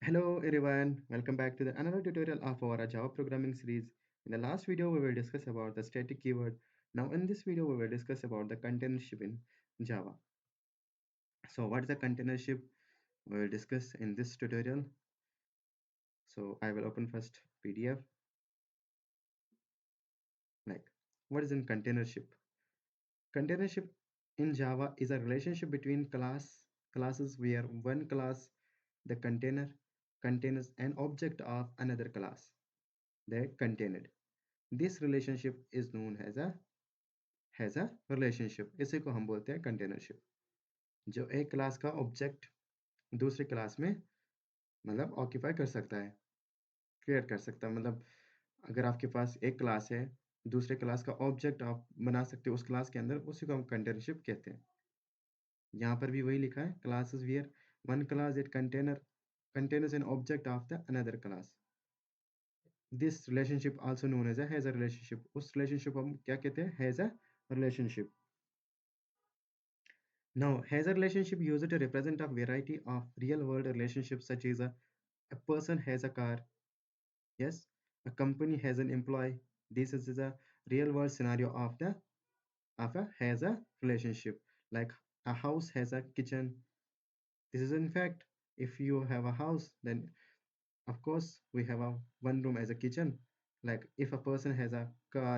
Hello everyone, welcome back to another tutorial of our Java programming series. In the last video, we will discuss about the static keyword. Now in this video, we will discuss about the containership in Java. So what is the containership? We will discuss in this tutorial. So I will open first PDF. Like, what is in containership? Containership in Java is a relationship between classes where one class, the container, contains an object of another class, the container. This relationship is known as a relationship. इसी को हम बोलते हैं container ship. जो एक class का object दूसरी class में मतलब ऑक्यूपाई कर सकता है, क्रिएट कर सकता है. मतलब अगर आपके पास एक क्लास है, दूसरे क्लास का ऑब्जेक्ट आप बना सकते हो उस क्लास के अंदर, उसी को हम कंटेनरशिप कहते हैं. यहाँ पर भी वही लिखा है, classes where one class it contains an object of the another class. This relationship also known as a has a relationship. उस relationship को हम क्या कहते हैं? Has a relationship. Now, has a relationship used to represent a variety of real-world relationships such as a person has a car, yes, a company has an employee. This is a real-world scenario of a has a relationship. Like a house has a kitchen. This is in fact, if you have a house, then of course we have a one room as a kitchen. Like if a person has a car,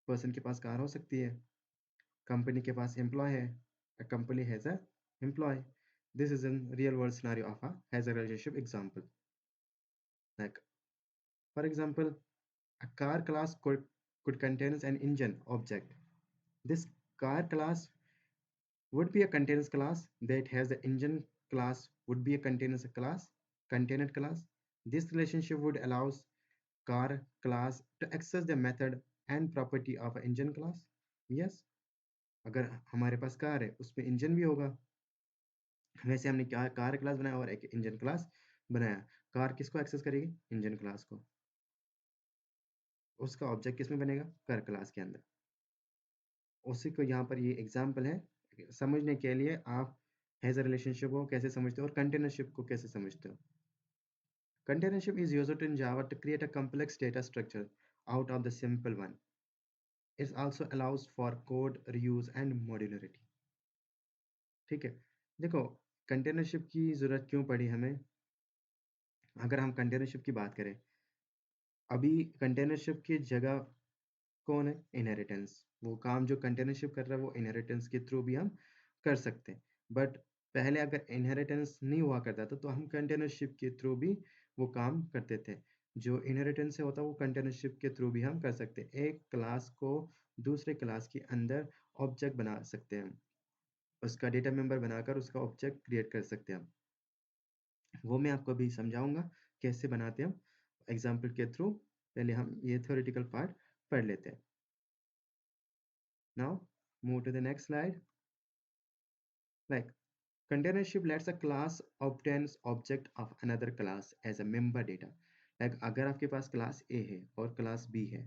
person के पास car हो सकती है. Company के पास employee है. A company has a employee. This is a real world scenario of a has a relationship example. Like for example, a car class could contain an engine object. This car class would be a containers class that has the engine class would be a containers class, container class. This relationship would allows car class to access the method and property of a engine class. Yes, अगर हमारे पास car है उसमें engine भी होगा. वैसे हमने क्या car class बनाया और एक इंजन क्लास बनाया. कार किसको एक्सेस करेगी? इंजन क्लास को. उसका ऑब्जेक्ट किसमें बनेगा? कार क्लास के अंदर. उसी को यहाँ पर ये एग्जांपल है समझने के लिए. आप हैज अ रिलेशनशिप को कैसे समझते हो और कंटेनरशिप को कैसे समझते हो. Containership is used in Java to create a complex data structure out of the simple one. It also allows for code reuse and modularity. ठीक है, देखो कंटेनरशिप की जरूरत क्यों पड़ी हमें. अगर हम कंटेनरशिप की बात करें, अभी कंटेनरशिप की जगह कौन है? इनहेरिटेंस. वो काम जो कंटेनरशिप कर रहा है वो इनहेरिटेंस के थ्रू भी हम कर सकते हैं. बट पहले अगर इनहेरिटेंस नहीं हुआ करता था तो हम कंटेनरशिप के थ्रू भी वो काम करते थे. जो इनहेरिटेंस से होता है वो कंटेनरशिप के थ्रू भी हम कर सकते हैं. एक क्लास को दूसरे क्लास के अंदर ऑब्जेक्ट बना सकते हैं, उसका डेटा मेंबर बनाकर उसका ऑब्जेक्ट क्रिएट कर सकते हैं. वो मैं आपको अभी समझाऊंगा कैसे बनाते हैं एग्जाम्पल के थ्रू. पहले हम ये थ्योरेटिकल पार्ट पढ़ लेते हैं. Now move to the next slide. Like containership lets a class obtains object of another class as a member data. Like अगर आपके पास क्लास A है और क्लास B है,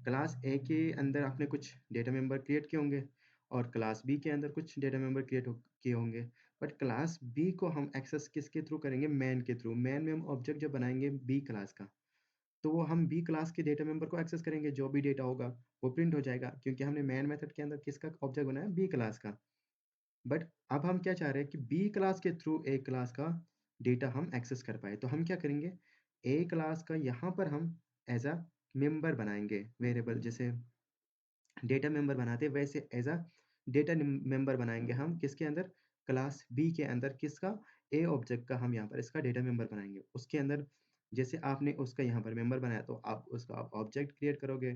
क्लास A के अंदर आपने कुछ डेटा मेंबर क्रिएट किए होंगे और क्लास B के अंदर कुछ डेटा मेंबर क्रिएट किए होंगे. बट क्लास B को हम एक्सेस किसके थ्रू करेंगे? मैन के थ्रू. मैन में हम ऑब्जेक्ट जब बनाएंगे B क्लास का, तो वो हम बी क्लास के डेटा मेंबर को एक्सेस करेंगे. जो भी डेटा होगा वो प्रिंट हो जाएगा क्योंकि हमने मैन मेथड के अंदर किसका ऑब्जेक्ट बनाया? बी क्लास का. बट अब हम क्या चाह रहे हैं कि बी क्लास के थ्रू ए क्लास का डेटा हम एक्सेस कर पाए. तो हम क्या करेंगे? ए क्लास का यहाँ पर हम एज अ मेंबर बनाएंगे वेरिएबल. जैसे डेटा मेंबर बनाते हैं वैसे एज अ डेटा मेंबर बनाएंगे हम किसके अंदर? क्लास बी के अंदर. किसका? ए ऑब्जेक्ट का हम यहाँ पर इसका डेटा मेंबर बनाएंगे. उसके अंदर जैसे आपने उसका यहाँ पर मेंबर बनाया तो आप उसका ऑब्जेक्ट क्रिएट करोगे,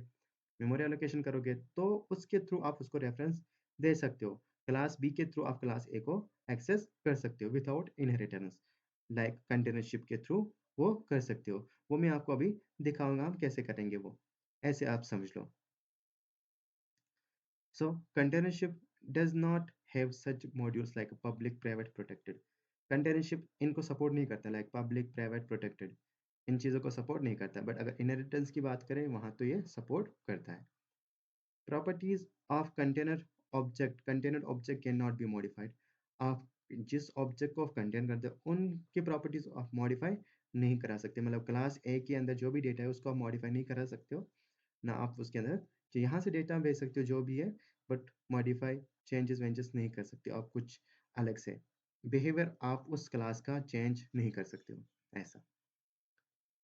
मेमोरी एलोकेशन करोगे, तो उसके थ्रू आप उसको रेफरेंस दे सकते हो. क्लास बी के थ्रू आप क्लास ए को एक्सेस कर सकते हो विदाउट इनहेरिटेंस. लाइक कंटेनरशिप के थ्रू वो कर सकते हो. वो मैं आपको अभी दिखाऊंगा हम कैसे करेंगे वो. ऐसे आप समझ लो. So containership does not have such modules like public, private, protected. Containership इनको सपोर्ट नहीं करता, लाइक पब्लिक, प्राइवेट, प्रोटेक्टेड. इन चीज़ों को सपोर्ट नहीं करता. बट अगर इनहेरिटेंस की बात करें वहाँ तो ये सपोर्ट करता है. Properties of container object can not be modified. आप जिस ऑब्जेक्ट को आप कंटेन करते हो उनकी प्रॉपर्टीज आप मॉडिफाई नहीं करा सकते। मतलब क्लास ए के अंदर जो भी डेटा है उसको आप मॉडिफाई नहीं करा सकते हो, ना आप उसके अंदर कि यहाँ से डेटा भेज सकते हो जो भी है, बट मॉडिफाई चेंजेस वेंजेस नहीं कर सकते आप कुछ अलग से। बिहेवियर आप उस क्लास का चेंज नहीं कर सकते हो ऐसा।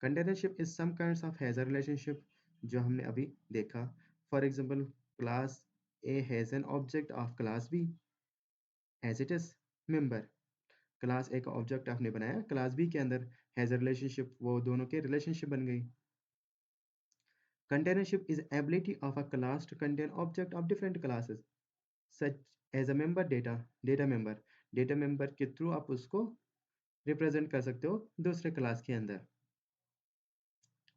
Containership is some kinds of has a relationship, जो हमने अभी देखा। For example, class A has an object of class B as it is member. Class A का ऑब्जेक्ट आपने बनाया, क्लास बी के अंदर हैज़ अ रिलेशनशिप, वो दोनों के रिलेशनशिप बन गई। Containership is ability of a class to contain object of different classes, such as a member data member। data member के थ्रू आप उसको रिप्रेजेंट कर सकते हो दूसरे क्लास के अंदर।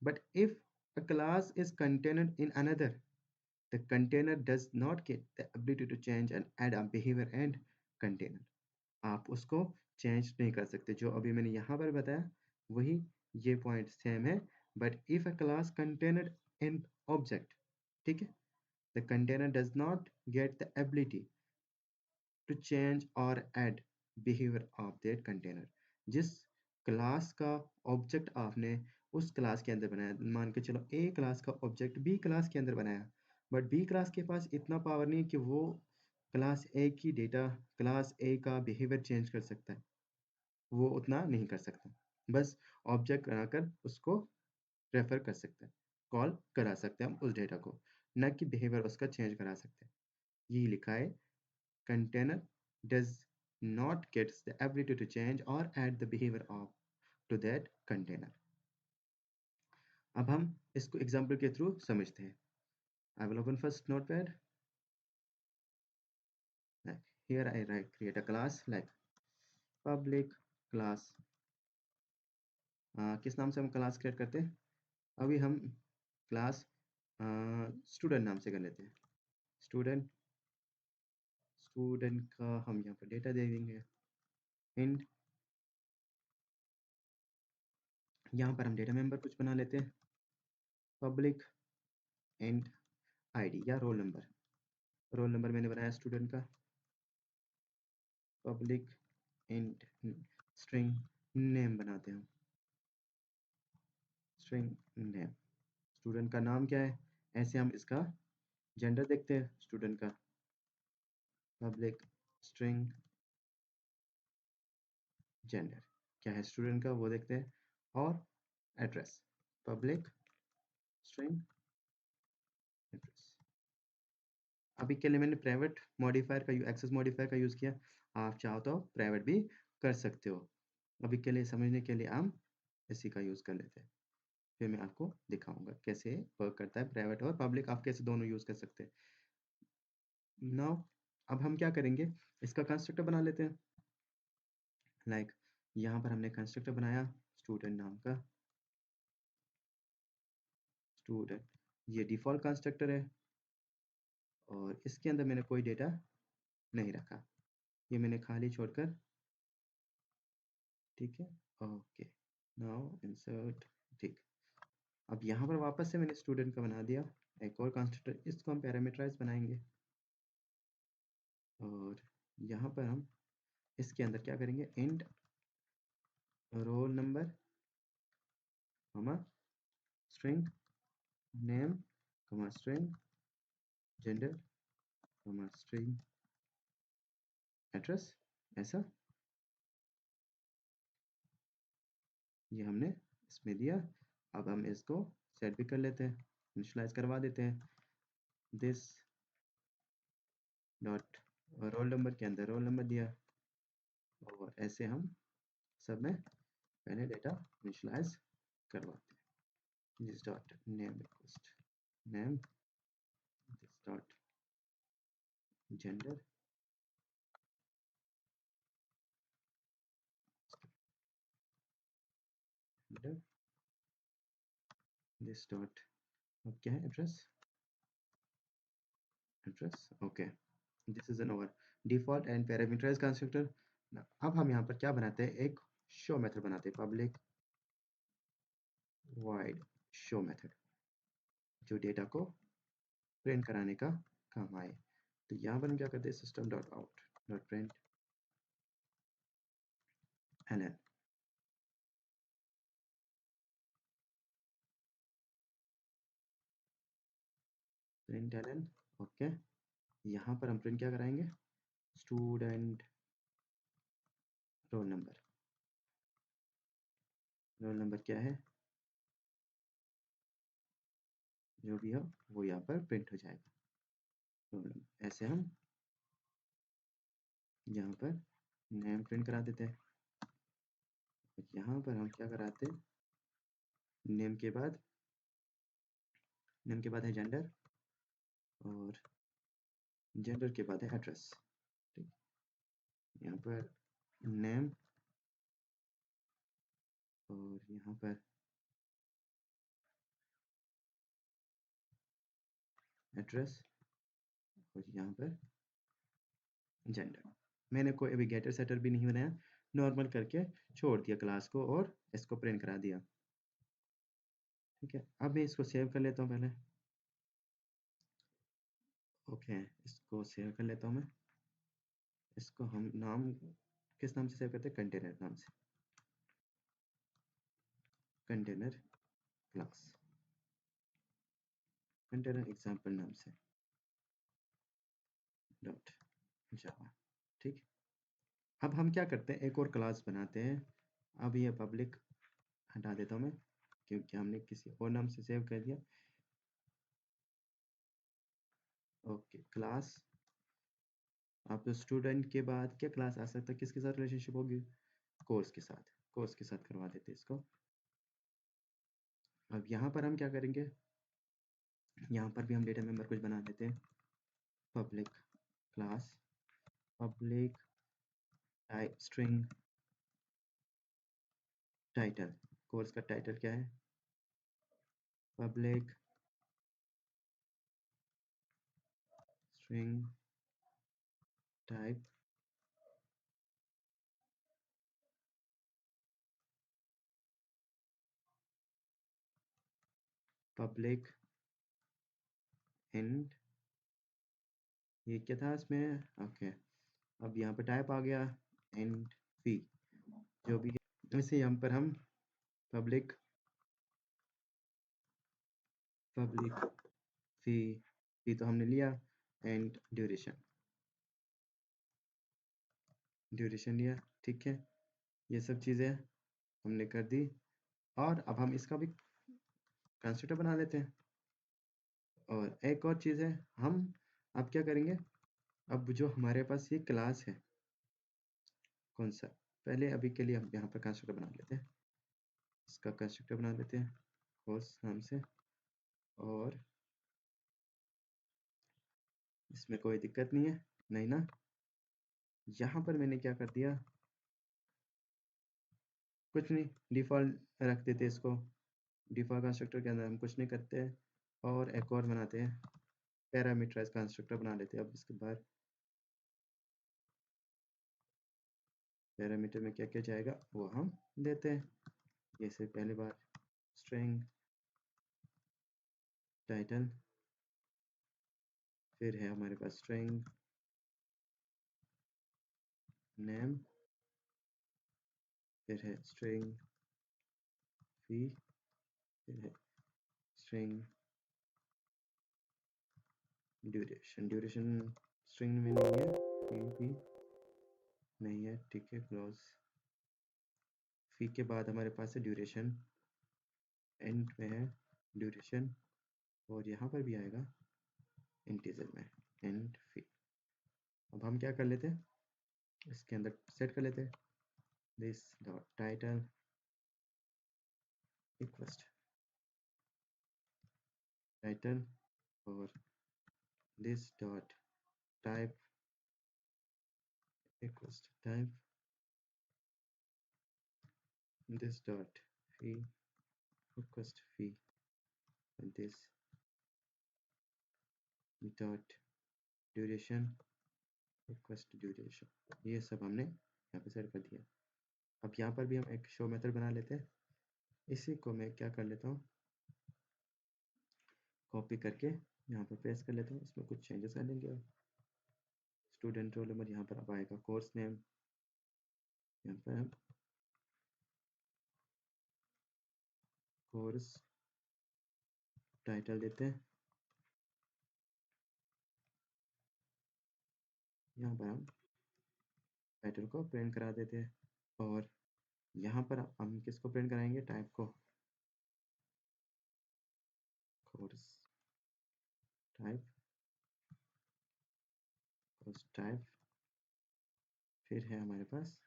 But if a class is contained in another, the container does not get the ability to change and add a behavior and container। आप उसको चेंज नहीं कर सकते। जो अभी मैंने यहाँ पर बताया वही ये पॉइंट सेम है। But if a class container in object, ठीक है, the container does not get the ability to change और add behaviour of that container. जिस क्लास का ऑब्जेक्ट आपने उस क्लास के अंदर बनाया, मान के चलो ए क्लास का ऑब्जेक्ट बी क्लास के अंदर बनाया, बट बी क्लास के पास इतना पावर नहीं कि वो क्लास ए की डेटा, क्लास ए का बिहेवियर चेंज कर सकता है। वो उतना नहीं कर सकता, बस ऑब्जेक्ट बनाकर उसको रेफर कर सकता है, कॉल करा सकते हैं हम उस डेटा को, न कि बिहेवियर उसका चेंज करा सकते हैं। यही लिखा है, container does not get the ability to change or add the behavior of to that container। अब हम इसको एग्जाम्पल के थ्रू समझते हैं। I will open first notepad। Here I write create a class like public class। किस नाम से हम क्लास क्रिएट करते हैं? अभी हम क्लास स्टूडेंट नाम से कर लेते हैं। स्टूडेंट, स्टूडेंट का हम यहाँ पर डेटा दे देंगे एंड यहाँ पर हम डेटा मेंबर कुछ बना लेते हैं, पब्लिक एंड आईडी या रोल नंबर। रोल नंबर मैंने बनाया स्टूडेंट का, पब्लिक एंड स्ट्रिंग नेम बनाते हैं, स्ट्रिंग नेम। स्टूडेंट का नाम क्या है, ऐसे हम इसका जेंडर देखते हैं स्टूडेंट का, पब्लिक स्ट्रिंग जेंडर क्या है स्टूडेंट का वो देखते हैं, और एड्रेस, पब्लिक स्ट्रिंग एड्रेस। अभी के लिए मैंने प्राइवेट मॉडिफायर का एक्सेस मॉडिफायर का यूज़ किया, आप चाहो तो प्राइवेट भी कर सकते हो। अभी के लिए समझने के लिए हम इसी का यूज़ कर लेते हैं, फिर मैं आपको दिखाऊंगा कैसे वर्क करता है। प्राइवेट और पब्लिक आप कैसे दोनों यूज़ कर सकते हैं। नाउ अब हम क्या करेंगे, इसका कंस्ट्रक्टर बना लेते हैं। लाइक यहाँ पर हमने कंस्ट्रक्टर बनाया स्टूडेंट नाम का, स्टूडेंट, ये डिफ़ॉल्ट कंस्ट्रक्टर है और इसके अंदर मैंने कोई डेटा नहीं रखा, ये मैंने खाली छोड़कर, ठीक है, ओके। नाउ इंसर्ट, ठीक। अब यहाँ पर वापस से मैंने स्टूडेंट का बना दिया एक और कंस्ट्रक्टर, इसको हम पैरामीटराइज बनाएंगे और यहाँ पर हम इसके अंदर क्या करेंगे, इंट रोल नंबर कमा स्ट्रिंग नेम कमा स्ट्रिंग जेंडर कमा स्ट्रिंग एड्रेस। ऐसा ये हमने इसमें दिया। अब हम इसको सेट भी कर लेते हैं, इनिशियलाइज करवा देते हैं, दिस डॉट रोल नंबर के अंदर रोल नंबर दिया, और ऐसे हम सब में पहले डेटा इनिशियलाइज करवाते हैं। This dot name request name, this dot gender, this dot अब क्या है, address, address, okay. This is an over default and parameterize constructor. अब हम यहाँ पर क्या बनाते हैं, एक शो मेथड बनाते हैं, पब्लिक वाइड शो मेथड, जो डेटा को प्रिंट कराने का काम आए। तो यहाँ पर हम क्या करते हैं, system dot out dot print ln print ln। Okay, यहाँ पर हम प्रिंट क्या कराएंगे, student roll number. Roll number क्या है, जो भी हो वो यहाँ पर प्रिंट हो जाएगा। रोल नंबर ऐसे हम यहाँ पर नेम प्रिंट करा देते हैं। यहाँ पर हम क्या कराते हैं, नेम के बाद है जेंडर, और जेंडर के बाद है एड्रेस। ठीक, यहाँ पर नेम, और यहाँ पर एड्रेस, और यहाँ पर जेंडर। मैंने कोई अभी गेटर सेटर भी नहीं बनाया, नॉर्मल करके छोड़ दिया क्लास को और इसको प्रिंट करा दिया। ठीक है, अब मैं इसको सेव कर लेता हूँ पहले। ओके, इसको सेव कर लेता हूँ मैं। इसको हम नाम किस नाम से सेव करते हैं, कंटेनर नाम से, कंटेनर क्लास, कंटेनर एग्जाम्पल नाम से डॉट जावा। ठीक, अब हम क्या करते हैं, एक और क्लास बनाते हैं। अब ये पब्लिक हटा देता हूँ मैं, क्योंकि हमने किसी और नाम से सेव कर दिया। Okay, class. आप स्टूडेंट के बाद क्या क्लास आ सकता है, किसके साथ रिलेशनशिप होगी, कोर्स के साथ। कोर्स के साथ करवा देते हैं इसको। अब यहाँ पर हम क्या करेंगे, यहाँ पर भी हम डेटा मेंबर कुछ बना देते हैं, public class, public type string title. Course का टाइटल क्या है, public string type public and, ये क्या था इसमें। ओके, अब यहाँ पर टाइप आ गया एंड फी, जो भी है। इसे यहाँ पर हम पब्लिक फी, फी तो हमने लिया, एंड ड्यूरेशन, ड्यूरेशन लिया। ठीक है, ये सब चीज़ें हमने कर दी। और अब हम इसका भी कंस्ट्रक्टर बना लेते हैं। और एक और चीज़ है, हम अब क्या करेंगे, अब जो हमारे पास ये क्लास है, कौन सा, पहले अभी के लिए हम यहाँ पर कंस्ट्रक्टर बना लेते हैं। इसका कंस्ट्रक्टर बना लेते हैं कोर्स नाम से, और इसमें कोई दिक्कत नहीं है, नहीं ना। यहाँ पर मैंने क्या कर दिया, कुछ नहीं, डिफ़ॉल्ट रख देते इसको। डिफ़ॉल्ट कंस्ट्रक्टर के अंदर हम कुछ नहीं करते, और एक और बनाते हैं, पैरामीटराइज कंस्ट्रक्टर बना लेते हैं। अब इसके बाद पैरामीटर में क्या क्या जाएगा वो हम देते हैं। जैसे पहली बार स्ट्रिंग टाइटल, फिर है हमारे पास स्ट्रिंग नेम, फिर है स्ट्रिंग फी, फिर है स्ट्रिंग ड्यूरेशन। ड्यूरेशन स्ट्रिंग में नहीं है, फी भी नहीं है। ठीक है, क्लोज। फी के बाद हमारे पास है ड्यूरेशन, एंड में है ड्यूरेशन, और यहाँ पर भी आएगा इंटीजर में एंड फी। अब हम क्या कर लेते हैं, इसके अंदर सेट कर लेते हैं, this dot title equals title, और this dot type equals to type, this dot fee equals to fee, and this dot duration equals to duration। ये सब हमने यहाँ पे सेट कर दिया। अब यहाँ पर भी हम एक शो मेथड बना लेते हैं। इसी को मैं क्या कर लेता हूँ, कॉपी करके यहाँ पर पेस्ट कर लेता हूँ। इसमें कुछ चेंजेस कर लेंगे। स्टूडेंट रोल नंबर यहाँ पर अब आएगा, कोर्स नेम यहाँ पर हम कोर्स टाइटल देते हैं, यहाँ पर हम टाइटल को प्रिंट करा देते हैं और यहाँ पर हम किसको प्रिंट कराएंगे, टाइप को, कोर्स टाइप, कोर्स टाइप, फिर है हमारे पास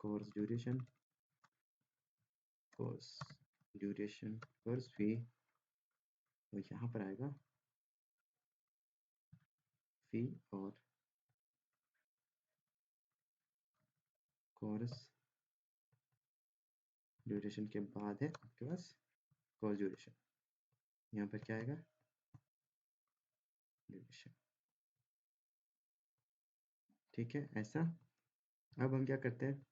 course duration, course duration, course fee, तो यहाँ पर आएगा फी और कोर्स ड्यूरेशन के बाद है आपके पास कोर्स ड्यूरेशन, यहाँ पर क्या आएगा, ड्यूरेशन। ठीक है, ऐसा। अब हम क्या करते हैं,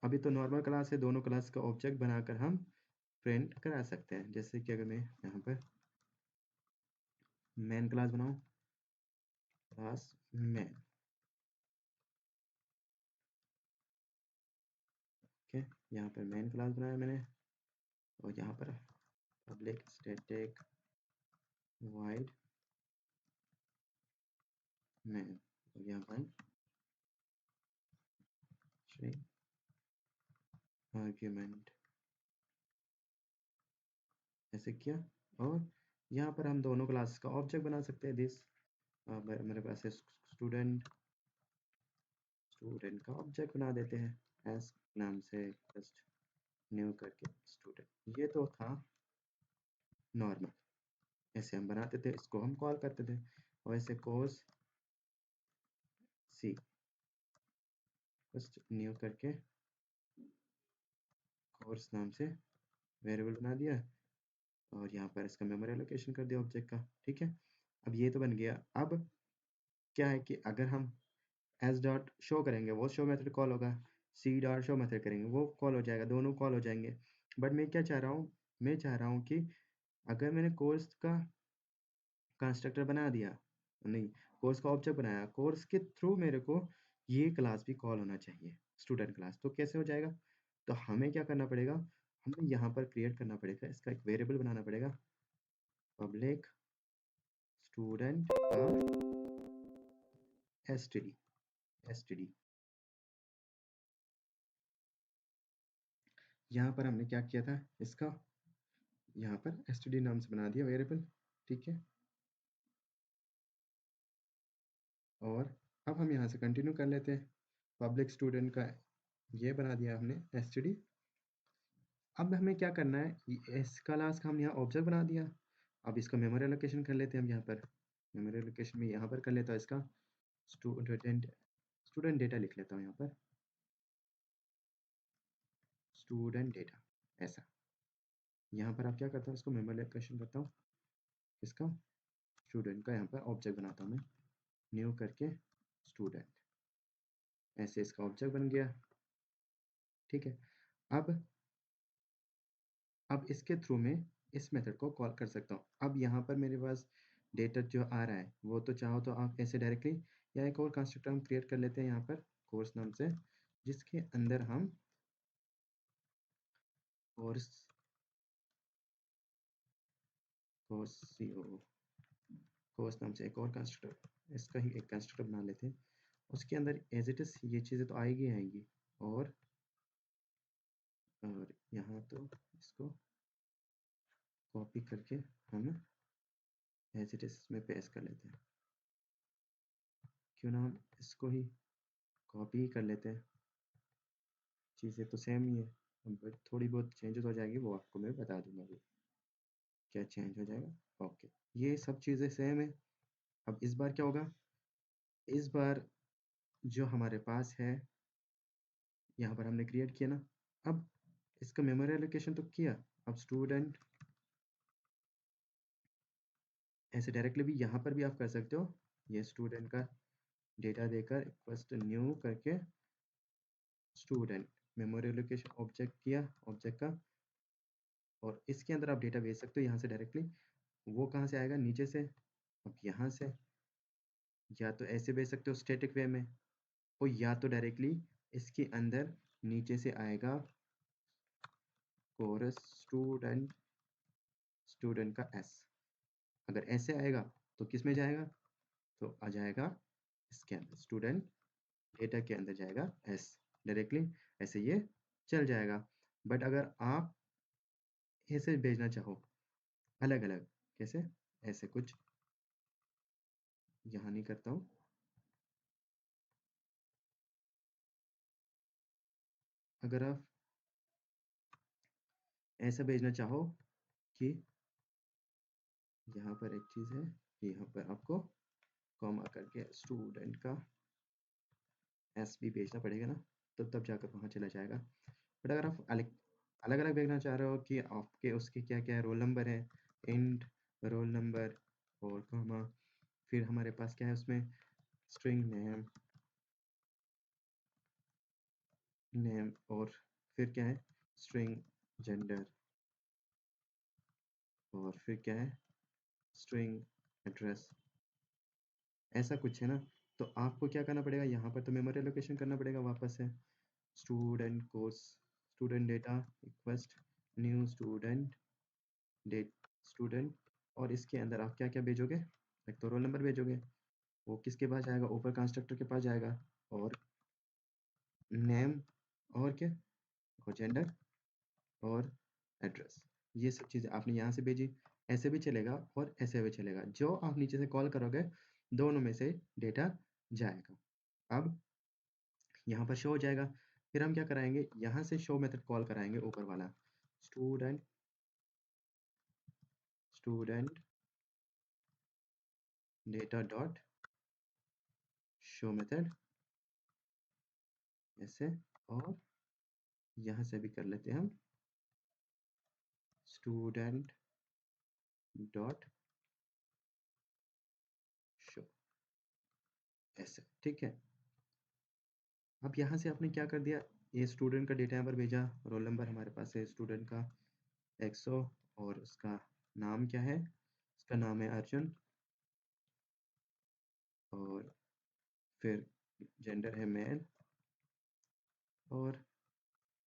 अभी तो नॉर्मल क्लास है, दोनों क्लास का ऑब्जेक्ट बनाकर हम प्रिंट करा सकते हैं। जैसे कि अगर मैं यहाँ पर मेन क्लास बनाऊं, क्लास मेन, ओके, यहाँ पर मेन क्लास बनाया मैंने और यहाँ पर पब्लिक स्टैटिक वाइड मेन, और यहाँ पर स्ट्रिंग आर्ग्यूमेंट, ऐसे किया। और यहाँ पर हम दोनों क्लास का ऑब्जेक्ट बना सकते हैं। दिस मेरे पास है स्टूडेंट, स्टूडेंट का ऑब्जेक्ट बना देते हैं एस नाम से, जस्ट न्यू करके स्टूडेंट। ये तो था नॉर्मल, ऐसे हम बनाते थे, इसको हम कॉल करते थे। और ऐसे कोर्स सी, जस्ट न्यू करके कोर्स नाम से वेरिएबल बना दिया और यहाँ पर इसका मेमोरी एलोकेशन कर दिया ऑब्जेक्ट का। ठीक है, अब ये तो बन गया। अब क्या है कि अगर हम एस डॉट शो करेंगे, वो शो मेथड कॉल होगा, सी डॉट शो मेथड करेंगे, वो कॉल हो जाएगा, दोनों कॉल हो जाएंगे। बट मैं क्या चाह रहा हूँ, मैं चाह रहा हूँ कि अगर मैंने कोर्स का कंस्ट्रक्टर बना दिया, नहीं, कोर्स का ऑब्जेक्ट बनाया, कोर्स के थ्रू मेरे को ये क्लास भी कॉल होना चाहिए, स्टूडेंट क्लास। तो कैसे हो जाएगा, तो हमें क्या करना पड़ेगा, हमें यहाँ पर क्रिएट करना पड़ेगा, इसका एक वेरिएबल बनाना पड़ेगा, पब्लिक स्टूडेंट का एसटीडी। यहाँ पर हमने क्या किया था, इसका यहाँ पर एसटीडी नाम से बना दिया वेरिएबल। ठीक है, और अब हम यहाँ से कंटिन्यू कर लेते हैं, पब्लिक स्टूडेंट का ये बना दिया हमने एसटीडी। अब हमें क्या करना है, इस क्लास का हम यहाँ ऑब्जेक्ट बना दिया। अब इसका मेमोरी एलोकेशन कर लेते हैं हम, यहाँ पर मेमोरी एलोकेशन में यहाँ पर कर लेता हूँ इसका स्टूडेंट डेटा लिख लेता हूँ यहाँ पर, स्टूडेंट डेटा, ऐसा। यहाँ पर आप क्या करता हूँ, इसको मेमोरी एलोकेशन करता हूँ, इसका स्टूडेंट का यहाँ पर ऑब्जेक्ट बनाता हूँ मैं, न्यू करके स्टूडेंट, ऐसे इसका ऑब्जेक्ट बन गया। ठीक है, अब इसके थ्रू में इस मेथड को कॉल कर सकता हूँ। अब यहाँ पर मेरे पास डेटा जो आ रहा है, वो तो चाहो तो आप ऐसे डायरेक्टली, या एक और कंस्ट्रक्टर हम क्रिएट कर लेते हैं यहाँ पर कोर्स नाम से, जिसके अंदर हम कोर्स कोर्स नाम से एक और कंस्ट्रक्टर, इसका ही एक कंस्ट्रक्टर बना लेते हैं। उसके अंदर एज इट इज ये चीज़ें तो आएगी आएंगी, और यहाँ तो इसको कॉपी करके हम एज इट इज में पेस्ट कर लेते हैं। क्यों ना हम इसको ही कॉपी ही कर लेते हैं, चीज़ें तो सेम ही है, बट थोड़ी बहुत चेंजेस हो जाएगी, वो आपको मैं बता दूंगा अभी क्या चेंज हो जाएगा। ओके, ये सब चीज़ें सेम है। अब इस बार क्या होगा, इस बार जो हमारे पास है, यहाँ पर हमने क्रिएट किया ना, अब इसका मेमोरी एलोकेशन तो किया। अब स्टूडेंट, ऐसे डायरेक्टली भी यहाँ पर भी आप कर सकते हो, ये स्टूडेंट का डेटा देकर फर्स्ट न्यू करके स्टूडेंट, मेमोरी एलोकेशन ऑब्जेक्ट किया, ऑब्जेक्ट का, और इसके अंदर आप डेटा भेज सकते हो यहाँ से डायरेक्टली। वो कहाँ से आएगा, नीचे से। अब यहाँ से या तो ऐसे भेज सकते हो स्टैटिक वे में, और या तो डायरेक्टली इसके अंदर नीचे से आएगा कोरस स्टूडेंट, स्टूडेंट का एस। अगर ऐसे आएगा तो किस में जाएगा? तो आ जाएगा इसके अंदर, स्टूडेंट डेटा के अंदर जाएगा एस डायरेक्टली, ऐसे ये चल जाएगा। बट अगर आप ऐसे भेजना चाहो अलग अलग, कैसे? ऐसे कुछ यहाँ नहीं करता हूँ, अगर आप ऐसा भेजना चाहो कि यहाँ पर एक चीज़ है, यहाँ पर आपको कॉमा करके स्टूडेंट का एस भी भेजना पड़ेगा ना, तो तब जाकर वहाँ चला जाएगा। बट अगर आप अलग अलग अलग भेजना चाह रहे हो कि आपके उसके क्या क्या रोल नंबर है, इंट रोल नंबर और कॉमा, फिर हमारे पास क्या है उसमें स्ट्रिंग नेम, नेम और फिर क्या है स्ट्रिंग जेंडर, और फिर क्या है स्ट्रिंग एड्रेस, ऐसा कुछ है ना। तो आपको क्या करना पड़ेगा, यहाँ पर तो मेमोरी लोकेशन करना पड़ेगा वापस से, student course student data request new student date student, और इसके अंदर आप क्या क्या भेजोगे, एक तो रोल नंबर भेजोगे, वो किसके पास जाएगा, ऊपर कंस्ट्रक्टर के पास जाएगा, और नेम, और क्या, और जेंडर और एड्रेस। ये सब चीज़ें आपने यहाँ से भेजी, ऐसे भी चलेगा और ऐसे भी चलेगा, जो आप नीचे से कॉल करोगे दोनों में से डेटा जाएगा। अब यहाँ पर शो हो जाएगा, फिर हम क्या कराएंगे, यहाँ से शो मेथड कॉल कराएंगे ऊपर वाला, student student data dot show method, ऐसे, और यहाँ से भी कर लेते हैं हम स्टूडेंट डॉट शो, ऐसे, ठीक है। अब यहाँ से आपने क्या कर दिया, ये स्टूडेंट का डेटा यहाँ पर भेजा, रोल नंबर हमारे पास है स्टूडेंट का 100, और उसका नाम क्या है, उसका नाम है अर्जुन, और फिर जेंडर है मेल, और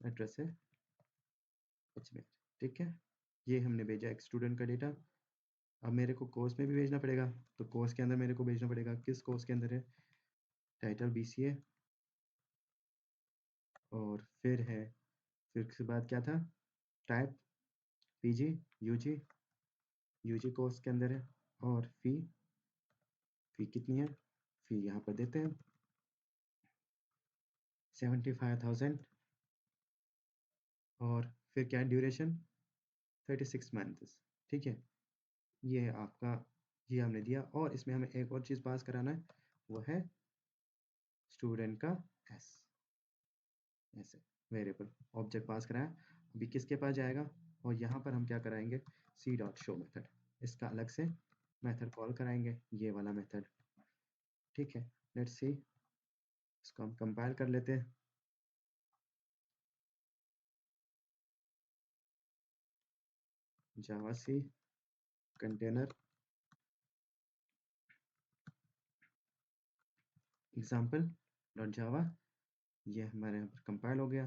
एड्रेस है अजमेर, ठीक है। ये हमने भेजा एक स्टूडेंट का डेटा। अब मेरे को कोर्स में भी भेजना पड़ेगा, तो कोर्स के अंदर मेरे को भेजना पड़ेगा, किस कोर्स के अंदर है, टाइटल BCA, और फिर है, फिर उसके बाद क्या था, type PG UG, UG course के अंदर है, और फी, फी कितनी है, फी यहाँ पर देते हैं 75,000, और फिर क्या है ड्यूरेशन 36 मंथ्स, ठीक है। ये है आपका, ये हमने दिया, और इसमें हमें एक और चीज़ पास कराना है, वो है स्टूडेंट का एस, ऐसे वेरिएबल ऑब्जेक्ट पास कराया। अभी किसके पास जाएगा, और यहाँ पर हम क्या कराएंगे, सी डॉट शो मेथड, इसका अलग से मेथड कॉल कराएंगे, ये वाला मेथड, ठीक है। लेट्स सी, इसको हम कंपाइल कर लेते हैं, जावा सी कंटेनर एग्जाम्पल डॉट जावा, ये हमारे यहाँ पर कंपाइल हो गया।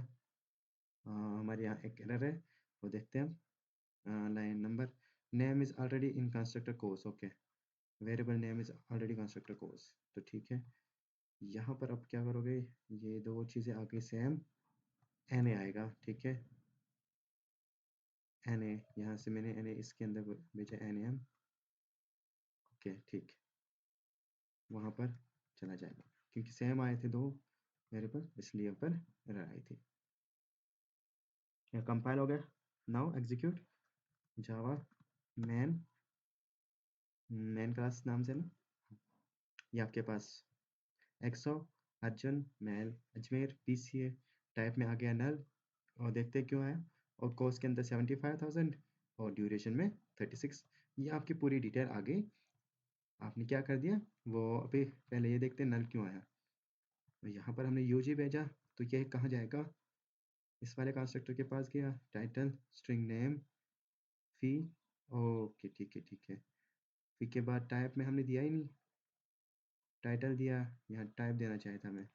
हमारे यहाँ एक एरर है, वो देखते हैं हम, line number, name is already in constructor course, okay, variable name is already constructor course, तो ठीक है। यहाँ पर अब क्या करोगे, ये दो चीज़ें आगे सेम, एन आएगा, ठीक है, एन ए, यहाँ से मैंने एन ए इसके अंदर भेजा, NAM, ओके, ठीक, वहाँ पर चला जाएगा, क्योंकि सेम आए थे दो वेरिएबल, इसलिए ऊपर एरर आई थी। यह कंपाइल हो गया, now execute Java main, main class नाम से ना, ये आपके पास 100 Arjun male Ajmer PCA, type में आ गया नल, और देखते हैं क्यों आया, और कोर्स के अंदर 75,000 और ड्यूरेशन में 36, ये आपकी पूरी डिटेल आ गई। आपने क्या कर दिया, वो अभी पहले ये देखते हैं नल क्यों आया, तो यहाँ पर हमने UG भेजा, तो ये कहाँ जाएगा, इस वाले कंस्ट्रक्टर के पास गया, टाइटल स्ट्रिंग नेम फी, ओके, ठीक है, ठीक है। फी के बाद टाइप में हमने दिया ही नहीं, टाइटल दिया, यहाँ टाइप देना चाहिए था हमें,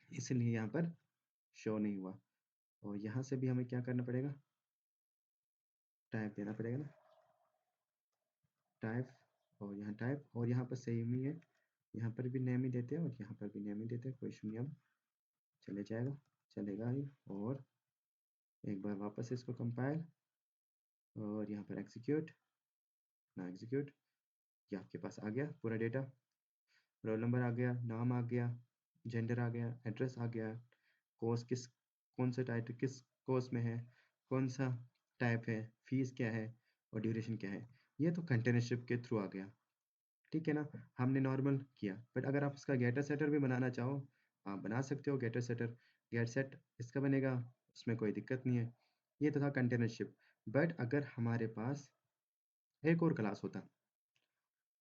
इसलिए यहाँ पर शो नहीं हुआ। और यहाँ से भी हमें क्या करना पड़ेगा, टाइप देना पड़ेगा ना, टाइप, और यहाँ टाइप, और यहाँ पर सेम ही है, यहाँ पर भी नेम ही देते हैं और यहाँ पर भी नेम ही देते हैं, कोई इशू नहीं, अब चले जाएगा, चलेगा ही। और एक बार वापस इसको कंपाइल और यहाँ पर एग्जीक्यूट, ना एग्जीक्यूट, ये आपके पास आ गया पूरा डेटा, रोल नंबर आ गया, नाम आ गया, जेंडर आ गया, एड्रेस आ गया, कोर्स किस, कौन सा टाइटल किस कोर्स में है, कौन सा टाइप है, फीस क्या है और ड्यूरेशन क्या है। ये तो कंटेनरशिप के थ्रू आ गया, ठीक है ना, हमने नॉर्मल किया। बट अगर आप इसका गेटर सेटर भी बनाना चाहो, आप बना सकते हो गेटर सेटर, गेट सेट इसका बनेगा, उसमें कोई दिक्कत नहीं है। ये तो था कंटेनरशिप। बट अगर हमारे पास एक और क्लास होता,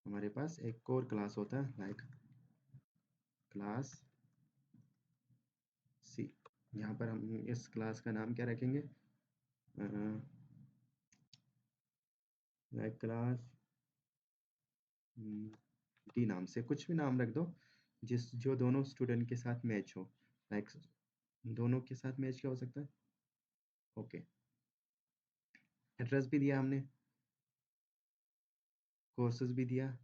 हमारे पास एक और क्लास होता लाइक क्लास सी, यहाँ पर हम इस क्लास का नाम क्या रखेंगे, लाइक क्लास डी नाम से कुछ भी नाम रख दो, जिस जो दोनों स्टूडेंट के साथ मैच हो, लाइक दोनों के साथ मैच क्या हो सकता है, ओके। एड्रेस भी दिया हमने, कोर्सेज भी दिया,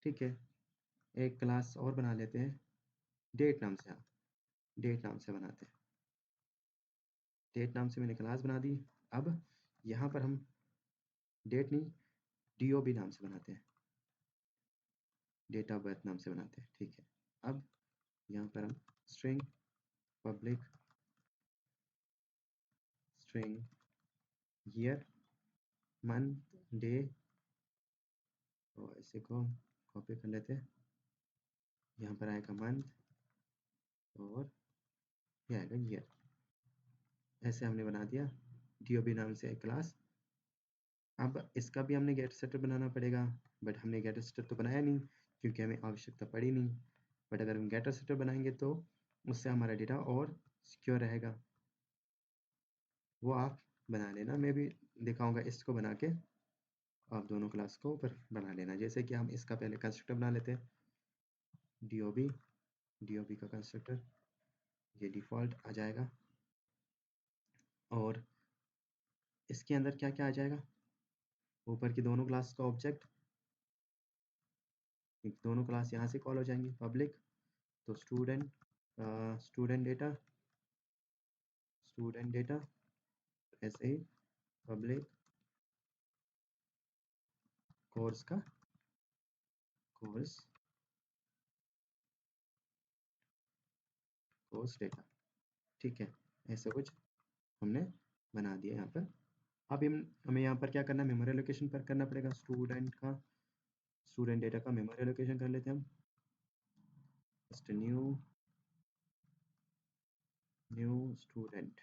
ठीक है। एक क्लास और बना लेते हैं डेट नाम से, हाँ डेट नाम से बनाते हैं, डेट नाम से मैंने क्लास बना दी। अब यहाँ पर हम डेट नहीं, DOB नाम से बनाते हैं, डेट ऑफ बर्थ नाम से बनाते हैं, ठीक है। अब यहाँ पर हम string public string year month day, और इसे को कॉपी कर लेते हैं, यहाँ पर आएगा मंथ और ये आएगा ईयर, ऐसे हमने बना दिया DOB नाम से एक क्लास। अब इसका भी हमने गेट सेटर बनाना पड़ेगा, बट हमने गेटर सेटर तो बनाया नहीं क्योंकि हमें आवश्यकता पड़ी नहीं। बट अगर हम गेटर सेटर बनाएंगे तो उससे हमारा डेटा और सिक्योर रहेगा, वो आप बना लेना, मैं भी दिखाऊंगा इसको बना के, आप दोनों क्लास को ऊपर बना लेना। जैसे कि हम इसका पहले कंस्ट्रक्टर बना लेते हैं, DOB का कंस्ट्रक्टर, ये डिफ़ॉल्ट आ जाएगा, और इसके अंदर क्या क्या आ जाएगा, ऊपर की दोनों क्लास का ऑब्जेक्ट, दोनों क्लास यहाँ से कॉल हो जाएंगे, पब्लिक तो स्टूडेंट डेटा ऐसे ही, पब्लिक कोर्स का कोर्स डेटा, ठीक है। ऐसा कुछ हमने बना दिया यहाँ पर। अब हमें यहाँ पर क्या करना है, मेमोरी लोकेशन पर करना पड़ेगा, स्टूडेंट डेटा का मेमोरी लोकेशन कर लेते हैं हम, जस्ट न्यू स्टूडेंट,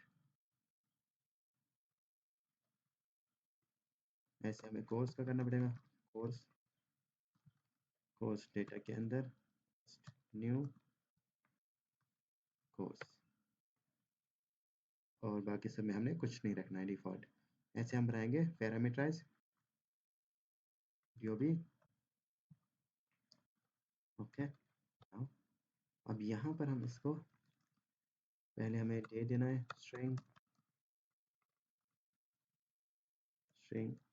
ऐसे हमें कोर्स का करना पड़ेगा, कोर्स डेटा के अंदर न्यू कोर्स, और बाकी सब में हमने कुछ नहीं रखना है डिफॉल्ट। ऐसे हम बनाएंगे पैरामीटराइज DOB, ओके। अब यहाँ पर हम इसको पहले हमें दे देना है string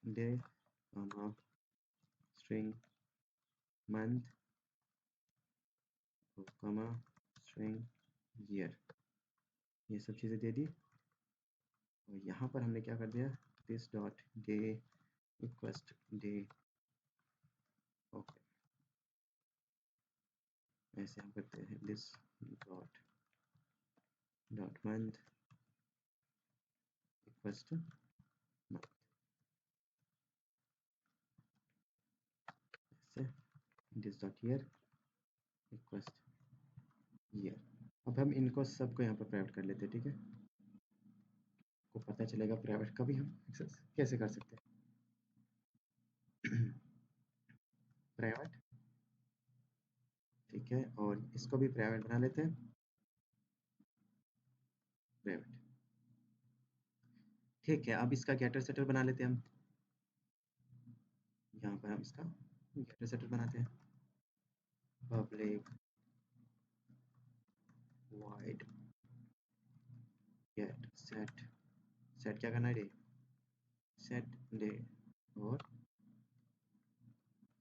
day, string month, string year, ये सब चीज़ें दे दी। और यहाँ पर हमने क्या कर दिया, this dot day request day, okay. ऐसे हम करते हैं this dot month request month, ऐसे this dot year request year. अब हम इनको सबको यहाँ पर प्राइवेट कर लेते हैं, ठीक है, को पता चलेगा प्राइवेट का भी हम एक्सेस कैसे कर सकते हैं। प्राइवेट, ठीक है, और इसको भी प्राइवेट बना लेते हैं, प्राइवेट, ठीक है। अब इसका गेटर सेटर बना लेते हैं हम, यहाँ पर हम इसका गेटर सेटर बनाते हैं, पब्लिक वाइड सेट सेट क्या करना है, डे, सेट डे, और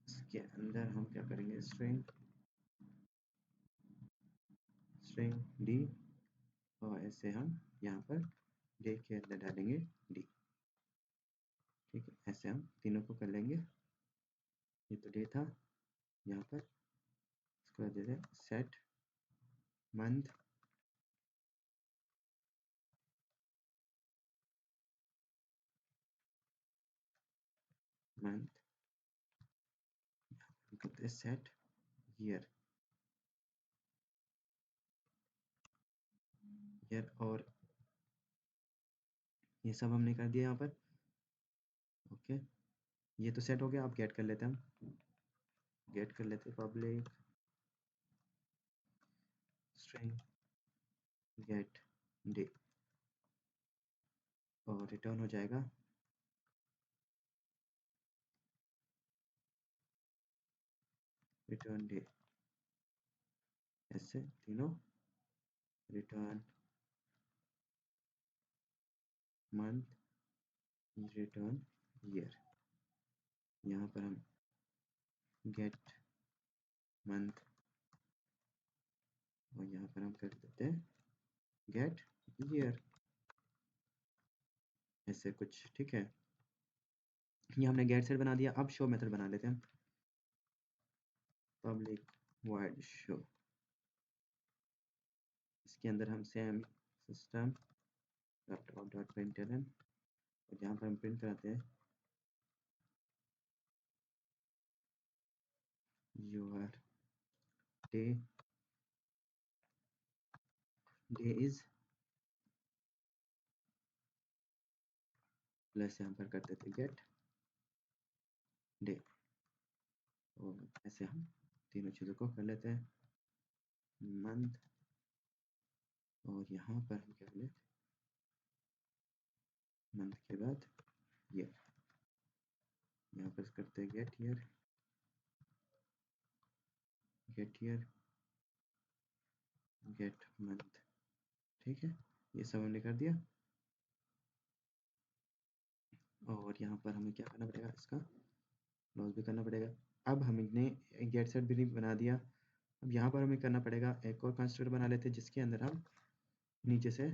इसके अंदर हम क्या करेंगे, स्ट्रिंग स्ट्रिंग डी, और ऐसे हम यहाँ पर डे के अंदर डालेंगे डी। ठीक है, ऐसे हम तीनों को कर लेंगे। ये तो डे था यहाँ पर, इसको दे दें सेट मंथ मंथ, करते हैं सेट ईयर ईयर, और ये सब हमने कर दिया यहाँ पर। ओके, ये तो सेट हो गया। अब गेट कर लेते हैं, हम गेट कर लेते हैं पब्लिक स्ट्रिंग गेट डे, और रिटर्न हो जाएगा रिटर्न डे। ऐसे तीनों, रिटर्न मंथ, रिटर्न ईयर। यहाँ पर हम गेट मंथ, और यहाँ पर हम कर देते हैं गेट ईयर, ऐसे कुछ। ठीक है, ये हमने गेट सेट बना दिया। अब शो मेथड बना लेते हैं, पब्लिक वॉइड शो। इसके अंदर हम सेम सिस्टम डॉट प्रिंटलन, और यहाँ पर हम प्रिंट कराते हैं your day day is plus, यहाँ पर कर देते गेट डे, और ऐसे हम तीनों चीज़ों को कर लेते हैं मंथ, और यहाँ पर हम क्या करें, मंथ के बाद ईयर, यहाँ पर करते हैं गेट ईयर गेट मंथ। ठीक है, ये सब हमने कर दिया। और यहाँ पर हमें क्या करना पड़ेगा, इसका लॉस भी करना पड़ेगा। अब हमने गेट सेट भी बना दिया। अब यहाँ पर हमें करना पड़ेगा एक और कंस्ट्रक्टर बना लेते हैं, जिसके अंदर हम नीचे से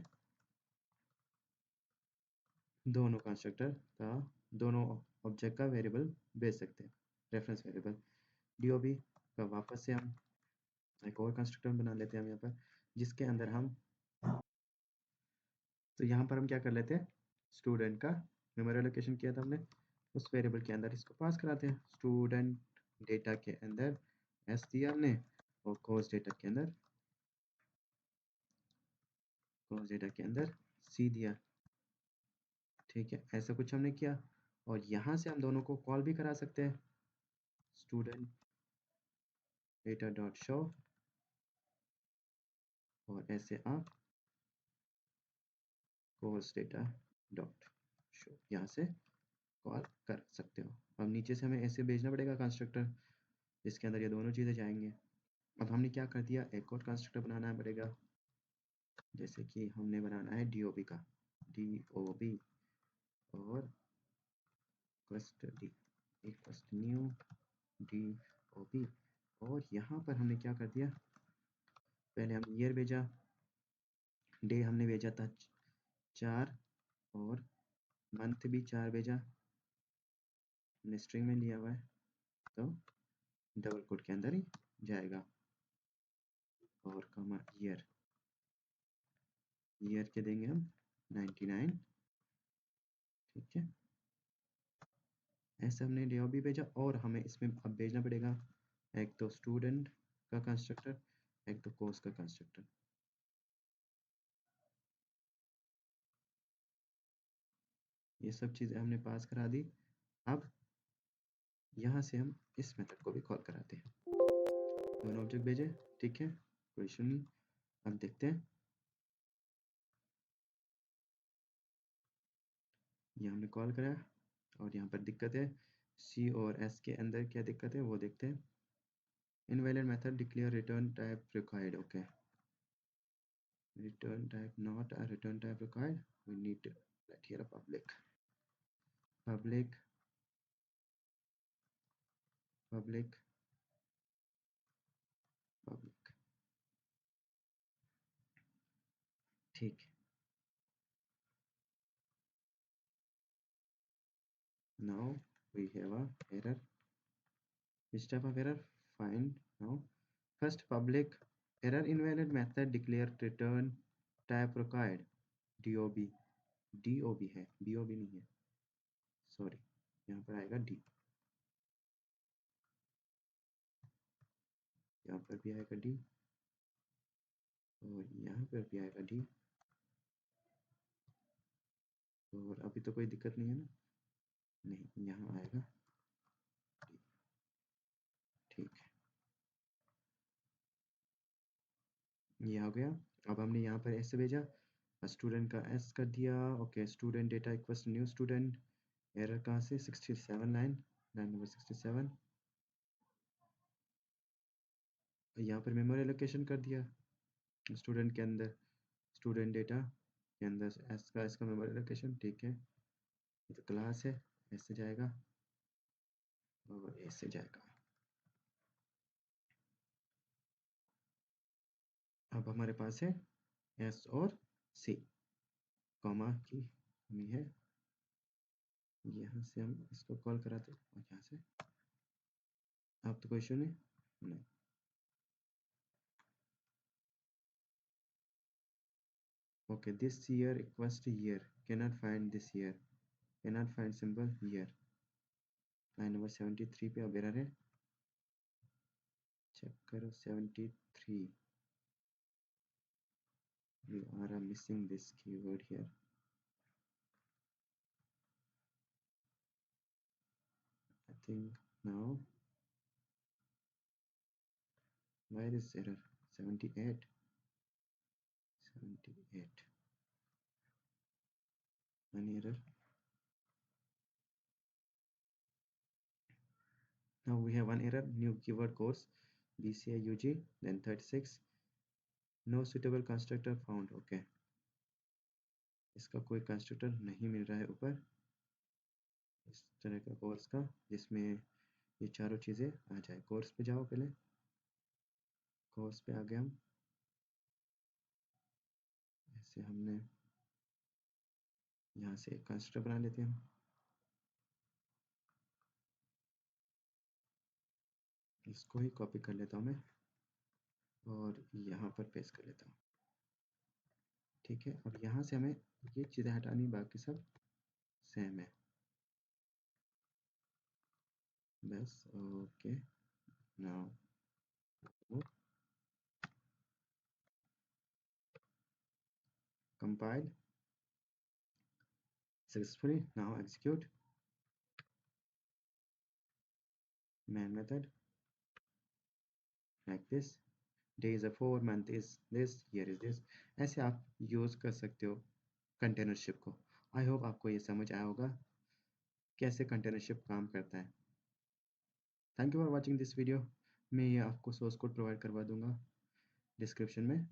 दोनों कंस्ट्रक्टर का, दोनों ऑब्जेक्ट का वेरिएबल भेज सकते हैं, रेफरेंस वेरिएबल डीओबी का। वापस से हम एक और कंस्ट्रक्टर बना लेते हैं हम यहाँ पर, जिसके अंदर हम, तो यहाँ पर हम क्या कर लेते हैं, स्टूडेंट का मेमोरी लोकेशन किया था हमने, उस वेरिएबल के अंदर इसको पास कराते हैं। स्टूडेंट डेटा के अंदर एस दिया हमने, और कोर्स डेटा के अंदर सी दिया। ठीक है, ऐसा कुछ हमने किया। और यहाँ से हम दोनों को कॉल भी करा सकते हैं, स्टूडेंट डेटा डॉट शो, और ऐसे आप कोर्स डेटा डॉट शो यहाँ से कॉल कर सकते हो। अब नीचे से हमें ऐसे भेजना पड़ेगा कंस्ट्रक्टर, जिसके अंदर ये दोनों चीज़ें जाएंगे। अब हमने क्या कर दिया, एक और कंस्ट्रक्टर बनाना पड़ेगा, जैसे कि हमने बनाना है डीओबी का, डीओबी और फर्स्ट न्यू डीओबी। और यहाँ पर हमने क्या कर दिया, पहले हम ईयर भेजा, डे हमने भेजा था 4, और मंथ भी 4 भेजा, हमने स्ट्रिंग में लिया हुआ है, तो डबल कोट के अंदर ही जाएगा। और कमा ईयर के देंगे हम 99। ठीक है, ऐसे हमने डे भी भेजा। और हमें इसमें अब भेजना पड़ेगा एक तो स्टूडेंट का कंस्ट्रक्टर, एक तो कोर्स का कंस्ट्रक्टर। ये सब चीज़ें हमने पास करा दी। अब यहाँ से हम इस मेथड को भी कॉल कराते हैं, दोनों ऑब्जेक्ट भेजे। ठीक है, कोई इशू नहीं। अब देखते हैं, ये हमने कॉल करा, और यहाँ पर दिक्कत है, सी और एस के अंदर क्या दिक्कत है वो देखते हैं। Invalid method declare return type required. Okay, return type not a return type required. We need to let here a public public public public. ठीक. Now we have a error. Which type of error? Find now. First, public error invalid method declare return type required. DOB DOB है, BOB नहीं है, sorry. यहाँ पर आएगा D, यहाँ पर भी आएगा D, और यहाँ पर भी आएगा D. और अभी तो कोई दिक्कत नहीं है ना? नहीं, यहाँ आएगा D. ठीक है, ये हो गया. अब हमने यहाँ पर S भेजा, स्टूडेंट का S कर दिया. Okay, student data equals new student. Error कहाँ से? 67 लाइन नंबर 67. यहाँ पर मेमोरी एलोकेशन कर दिया स्टूडेंट के अंदर, स्टूडेंट डेटा के अंदर एस का मेमोरी एलोकेशन. ठीक है, ये तो क्लास है, एस से जाएगा और एस से जाएगा. अब हमारे पास है एस और सी, कॉमा की कमी है. यहाँ से हम इसको कॉल कराते हैं और यहाँ से. अब तो कोई इशू नहीं. Okay, this year equals to year. Cannot find this year. Cannot find symbol year. Line number 73 पे अब एरर है. चेक करो 73. We are missing this keyword here. I think now. Why this error? 78. 78. Any error? Now we have one error. New keyword course. BCI UG. Then 36. No suitable constructor found. Okay. इसका कोई constructor नहीं मिल रहा है ऊपर इस तरह का course का जिसमें ये चारों चीज़ें आ जाए. कोर्स पे जाओ, पहले कोर्स पे आ गए हम. ऐसे हमने यहाँ से एक कंस्ट्रक्टर बना लेते हैं. इसको ही कॉपी कर लेता हूँ मैं और यहाँ पर पेस्ट कर लेता हूँ. ठीक है, अब यहाँ से हमें ये चीज़ें हटानी, बाकी सब सेम है बस. Okay, now compile successfully. Now execute main method like this. Day is a 4, month is this, year is this. ऐसे आप यूज़ कर सकते हो कंटेनरशिप को. आई होप आपको ये समझ आया होगा कैसे कंटेनरशिप काम करता है. Thank you for watching this video. मैं ये आपको सोर्स कोड प्रोवाइड करवा दूंगा डिस्क्रिप्शन में,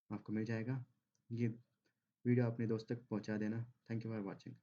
आपको मिल जाएगा. ये वीडियो अपने दोस्त तक पहुंचा देना. Thank you for watching.